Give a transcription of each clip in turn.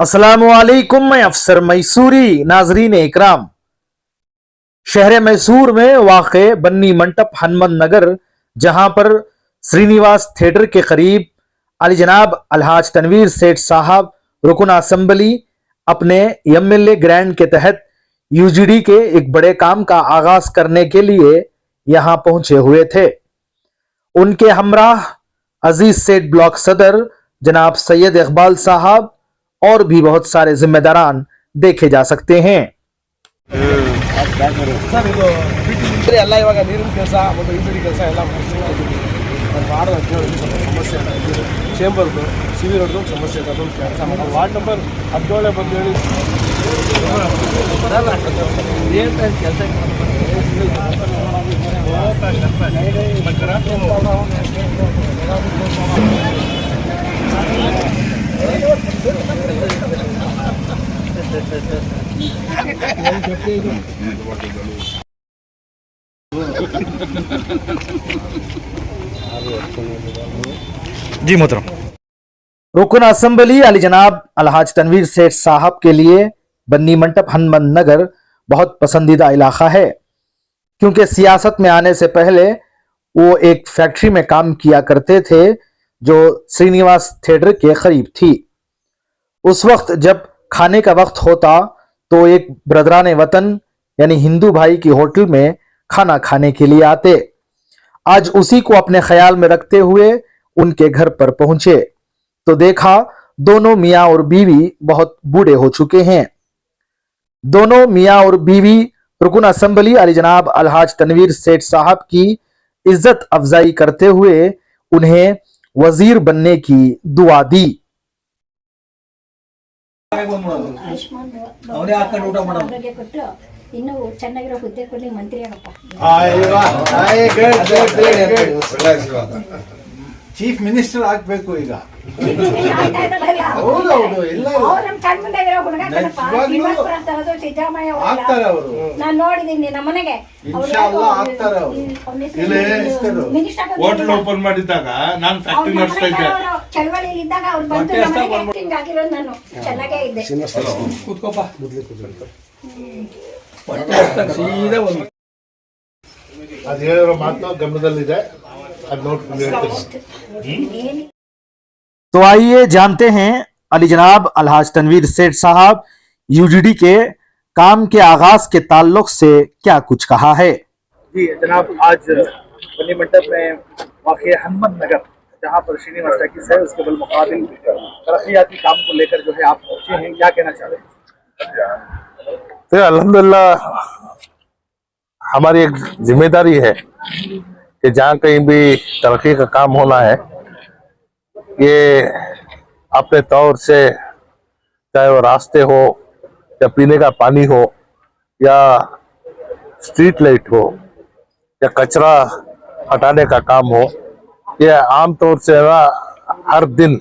अस्सलामुअलैकुम, मैं अफसर मैसूरी। नाजरीन इकराम, शहर मैसूर में वाक़े बन्नी मंटप हनुमत नगर, जहां पर श्रीनिवास थिएटर के करीब अली जनाब अलहाज तनवीर सेठ साहब रुकन असम्बली अपने एमएलए ग्रांट के तहत यूजीडी के एक बड़े काम का आगाज करने के लिए यहां पहुंचे हुए थे। उनके हमराह अजीज सेठ ब्लॉक सदर जनाब सैयद इकबाल साहब और भी बहुत सारे जिम्मेदारान देखे जा सकते हैं। ಎಲ್ಲ ಇವಾಗ ನೀರಿನ ಕೆಲಸ ಮತ್ತು ಯುಟಿಲಿಟಿ ಕೆಲಸ ಎಲ್ಲ ಮುಗಿಸಿದ್ದೀವಿ. ನಾನು ಮಾಡೋದು ಸಮಸ್ಯೆ ಇದೆ, ಚೇಂಬರ್ದು ಸಿವಿ ರೋಡ್ದು ಸಮಸ್ಯೆ ಇದೆ, ಅದೊಂದು ಕೆಲಸ ಮಾಡೋದು. ವಾರ್ಡ್ ನಂಬರ್ 17 ಬಂದು ಹೇಳಿ ಏನು ಕೆಲಸ जी मोहतरम। रुकन असम्बली अली जनाब अलहाज तनवीर सेठ साहब के लिए बन्नी मंटप हनुमत नगर बहुत पसंदीदा इलाका है, क्योंकि सियासत में आने से पहले वो एक फैक्ट्री में काम किया करते थे जो श्रीनिवास थिएटर के करीब थी। उस वक्त जब खाने का वक्त होता तो एक ब्रदरान वतन यानी हिंदू भाई की होटल में खाना खाने के लिए आते। आज उसी को अपने ख्याल में रखते हुए उनके घर पर पहुंचे तो देखा दोनों मियाँ और बीवी बहुत बूढ़े हो चुके हैं। दोनों मियाँ और बीवी रुकन असम्बली अली जनाब अलहाज तनवीर सेठ साहब की इज्जत अफजाई करते हुए उन्हें वजीर बनने की दुआ दी। ಇನ್ನು ಚೆನ್ನಾಗಿರೋ ಹುದ್ದೆ ಕೊಡ್ಲಿ, ಮಂತ್ರಿ ಆಗಪ್ಪ. ಚೀಫ್ ಮಿನಿಸ್ಟರ್ ಆಗ್ಬೇಕು ಈಗ. ಹೌದೌದು, ಎಲ್ಲ ಆಗ್ತಾರೆ ಅವರು. ನಾನು ನೋಡಿದೀನಿ ನಮ್ಮ ಮನೆಗೆ ಆಗ್ತಾರೆ ಅವರು. ಹೋಟೆಲ್ ಓಪನ್ ಮಾಡಿದಾಗ ನಾನು ಫ್ಯಾಕ್ಟರಿ ನಡೆಸ್ತಾ ಇದ್ದೆ. ಚಳವಳಿಯಲ್ಲಿ ಇದ್ದಾಗ ಅವ್ರು ಬಂದು ಆಕ್ಟಿಂಗ್ ಆಗಿರೋದು ನಾನು ಚೆನ್ನಾಗೇ ಇದ್ದೆ. ಕೂತ್ಕೋಪ, ಅದು ಹೇಳಿರೋ ಮಾತು ಗಮನದಲ್ಲಿದೆ, ಅದು ನೋಡ್ಕೊಂಡು तो आइए जानते हैं अली जनाब अलहाज तनवीर सेठ साहब यूजीडी के काम के आगाज के ताल्लुक से क्या कुछ कहा है। जी जनाब, आज बन्नी मंडप में वाक़ई हनुमत नगर जहाँ पर श्रीनिवास टैकीज है उसके बल मुकाबिल तरक्याती काम को लेकर जो है आप पहुंचे हैं, क्या कहना चाह रहे हैं? तो अल्हम्दुलिल्लाह हमारी एक जिम्मेदारी है कि जहाँ कहीं भी तरक्की का काम होना है, ये अपने तौर से चाहे वो रास्ते हो या पीने का पानी हो या स्ट्रीट लाइट हो या कचरा हटाने का काम हो, ये आम तौर से ना हर दिन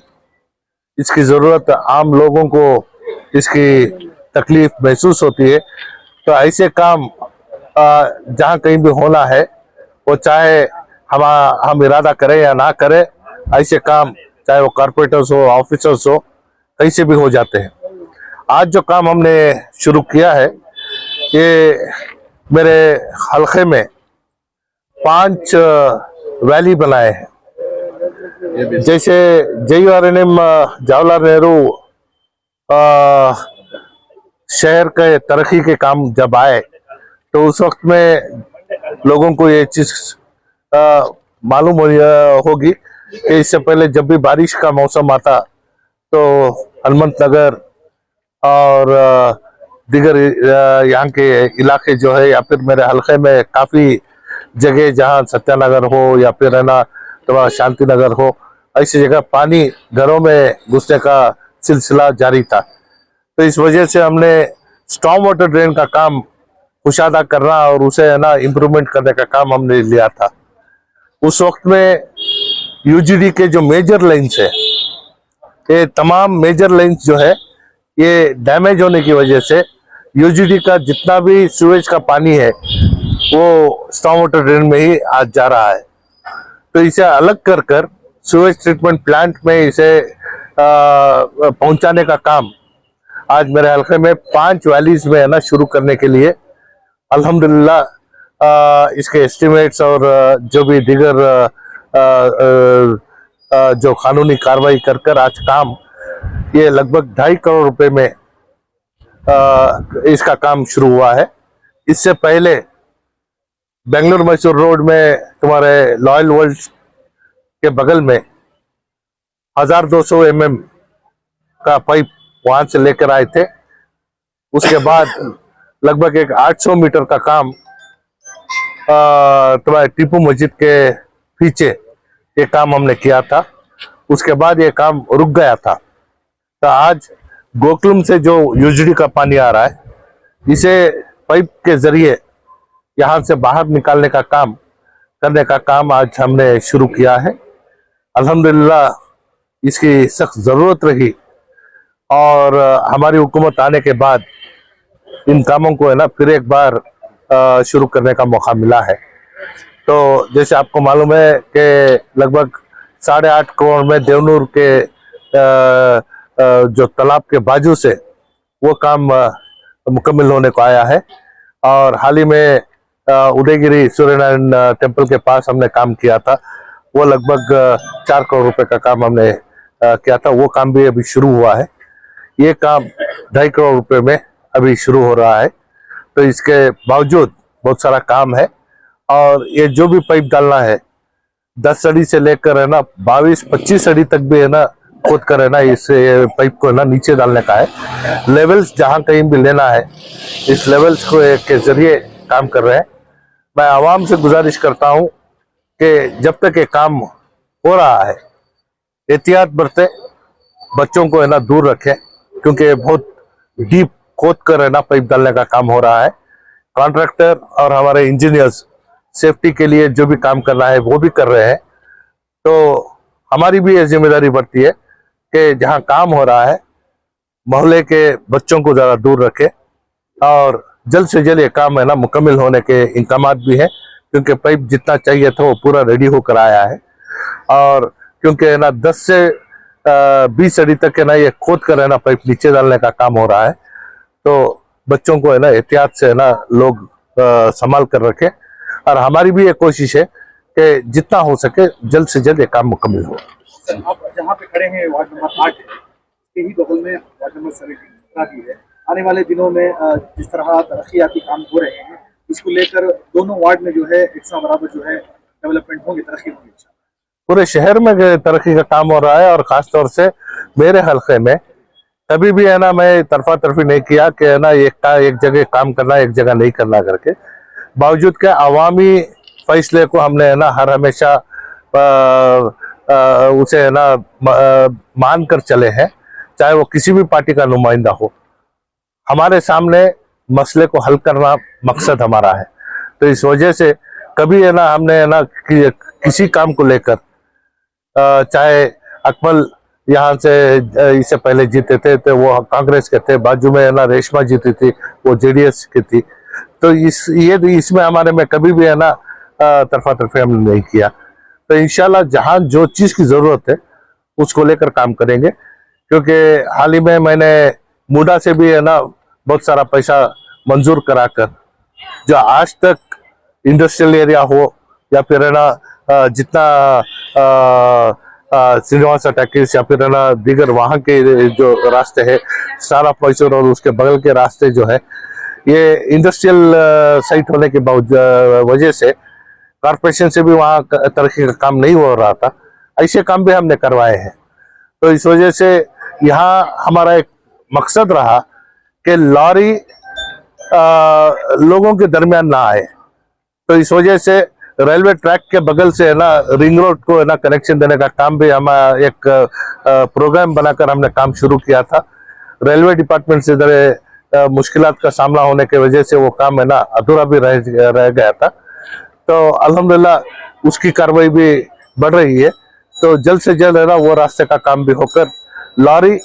इसकी ज़रूरत आम लोगों को इसकी तकलीफ महसूस होती है। तो ऐसे काम जहाँ कहीं भी होना है, वो चाहे हम इरादा करें या ना करें, ऐसे काम चाहे वो कॉर्पोरेटर्स हो, ऑफिसर्स हो, कहीं से भी हो जाते हैं। आज जो काम हमने शुरू किया है, ये मेरे हलके में 5 वैली बनाए हैं। जैसे JURNM जवाहरलाल नेहरू शहर के तरक्की के काम जब आए तो उस वक्त में लोगों को ये चीज मालूम होगी कि इससे पहले जब भी बारिश का मौसम आता तो हनुमत नगर और दीगर यहाँ के इलाके जो है या फिर मेरे हलके में काफ़ी जगह जहाँ सत्यानगर हो या फिर है ना तो शांति नगर हो, ऐसी जगह पानी घरों में घुसने का सिलसिला जारी था। तो इस वजह से हमने स्टॉर्म वाटर ड्रेन का काम कुशादा करना और उसे है ना इम्प्रूवमेंट करने का काम हमने लिया था। उस वक्त में यूजीडी के जो मेजर लाइन्स है, ये तमाम मेजर लाइन्स जो है ये डैमेज होने की वजह से यूजीडी का जितना भी सीवेज का पानी है वो स्टॉर्म वाटर ड्रेन में ही आज जा रहा है। तो इसे अलग कर सीवेज ट्रीटमेंट प्लांट में इसे पहुंचाने का काम आज मेरे हल्के में 5 वैलीज में है ना शुरू करने के लिए अल्हम्दुलिल्लाह इसके एस्टिमेट्स और जो भी दीगर जो कानूनी कार्रवाई कर आज काम ये लगभग 2.5 करोड़ रुपए में इसका काम शुरू हुआ है। इससे पहले बेंगलुरु मैसूर रोड में तुम्हारे लॉयल वर्ल्ड के बगल में 1200 mm का पाइप वहां से लेकर आए थे। उसके बाद लगभग एक 800 मीटर का काम तुम्हारे टीपू मस्जिद के पीछे ये काम हमने किया था। उसके बाद ये काम रुक गया था। तो आज गोकुलम से जो यूजडी का पानी आ रहा है इसे पाइप के जरिए यहाँ से बाहर निकालने का काम करने का काम आज हमने शुरू किया है। अल्हम्दुलिल्लाह इसकी सख्त जरूरत रही और हमारी हुकूमत आने के बाद इन कामों को है ना फिर एक बार शुरू करने का मौका मिला है। तो जैसे आपको मालूम है कि लगभग 8.5 करोड़ में देवनूर के जो तालाब के बाजू से वो काम मुकम्मल होने को आया है। और हाल ही में उदयगिरी सूर्यनारायण टेम्पल के पास हमने काम किया था, वो लगभग 4 करोड़ रुपए का काम हमने किया था। वो काम भी अभी शुरू हुआ है। ये काम 2.5 करोड़ रुपए में अभी शुरू हो रहा है। तो इसके बावजूद बहुत सारा काम है और ये जो भी पाइप डालना है 10 अड़ी से लेकर है ना 22-25 अड़ी तक भी है ना खोद कर है ना इस पाइप को है ना नीचे डालने का है। लेवल्स जहां कहीं भी लेना है इस लेवल्स को के जरिए काम कर रहे हैं। मैं आवाम से गुजारिश करता हूं कि जब तक ये काम हो रहा है एहतियात बरते, बच्चों को है ना दूर रखें, क्योंकि बहुत डीप खोद कर है ना पाइप डालने का काम हो रहा है। कॉन्ट्रैक्टर और हमारे इंजीनियर्स सेफ्टी के लिए जो भी काम करना है वो भी कर रहे हैं। तो हमारी भी ये जिम्मेदारी बढ़ती है कि जहां काम हो रहा है मोहल्ले के बच्चों को ज़्यादा दूर रखें और जल्द से जल्द ये काम है ना मुकम्मल होने के इंतजाम भी हैं, क्योंकि पाइप जितना चाहिए था वो पूरा रेडी होकर आया है। और क्योंकि है ना 10 से 20 अड़ी तक है ना ये खोद कर है ना पाइप नीचे डालने का काम हो रहा है। तो बच्चों को है ना एहतियात से है ना लोग संभाल कर रखें और हमारी भी ये कोशिश है कि जितना हो सके जल्द से जल्द ये काम मुकम्मल हो। सर, आप जहाँ पे खड़े हैं वार्ड नंबर 8 के ही बगल में वार्ड नंबर 17 भी है। आने वाले दिनों में जिस तरह तरक्याती काम हो रहे हैं इसको लेकर दोनों वार्ड में जो है एक सा बराबर जो है डेवलपमेंट होंगे, तरक्की होगी। पूरे शहर में तरक्की का काम हो रहा है और खास तौर से मेरे हल्के में कभी भी है ना मैं तरफा तरफी नहीं किया कि है ना एक जगह काम करना एक जगह नहीं करना करके, बावजूद के अवामी फैसले को हमने है ना हर हमेशा उसे है ना मान कर चले हैं, चाहे वो किसी भी पार्टी का नुमाइंदा हो। हमारे सामने मसले को हल करना मकसद हमारा है। तो इस वजह से कभी है ना हमने है ना किसी काम को लेकर चाहे अकमल यहाँ से इससे पहले जीते थे तो वो कांग्रेस के थे, बाजू में है ना रेशमा जीती थी वो जेडीएस की थी। तो इसमें हमारे में कभी भी है ना तरफा तरफी हमने नहीं किया। तो इंशाल्लाह जहाँ जो चीज़ की ज़रूरत है उसको लेकर काम करेंगे, क्योंकि हाल ही में मैंने मूडा से भी है ना बहुत सारा पैसा मंजूर कराकर जो आज तक इंडस्ट्रियल एरिया हो या फिर है ना जितना श्रीनिवास टैक्स या फिर है ना दीगर वहाँ के जो रास्ते हैं सारा पैसर और उसके बगल के रास्ते जो है ये इंडस्ट्रियल साइट होने के वजह से कॉरपोरेशन से भी वहाँ तरक्की का काम नहीं हो रहा था। ऐसे काम भी हमने करवाए हैं। तो इस वजह से यहाँ हमारा एक मकसद रहा कि लॉरी लोगों के दरमियान ना आए। तो इस वजह से रेलवे ट्रैक के बगल से है ना रिंग रोड को है ना कनेक्शन देने का काम भी हमारा एक प्रोग्राम बनाकर हमने काम शुरू किया था। रेलवे डिपार्टमेंट से जरा मुश्किलात का सामना होने की वजह से वो काम है ना अधूरा भी रह गया था। तो अल्हम्दुलिल्लाह उसकी कार्रवाई भी बढ़ रही है। तो जल्द से जल्द है ना वो रास्ते का काम भी होकर लॉरी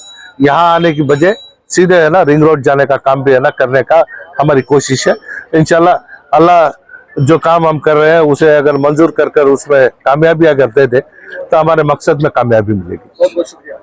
यहाँ आने की बजाय सीधे है ना रिंग रोड जाने का काम भी है ना करने का हमारी कोशिश है। इंशाल्लाह अल्लाह जो काम हम कर रहे हैं उसे अगर मंजूर कर उसमें कामयाबी अगर दे दे तो हमारे मकसद में कामयाबी मिलेगी। बहुत बहुत शुक्रिया।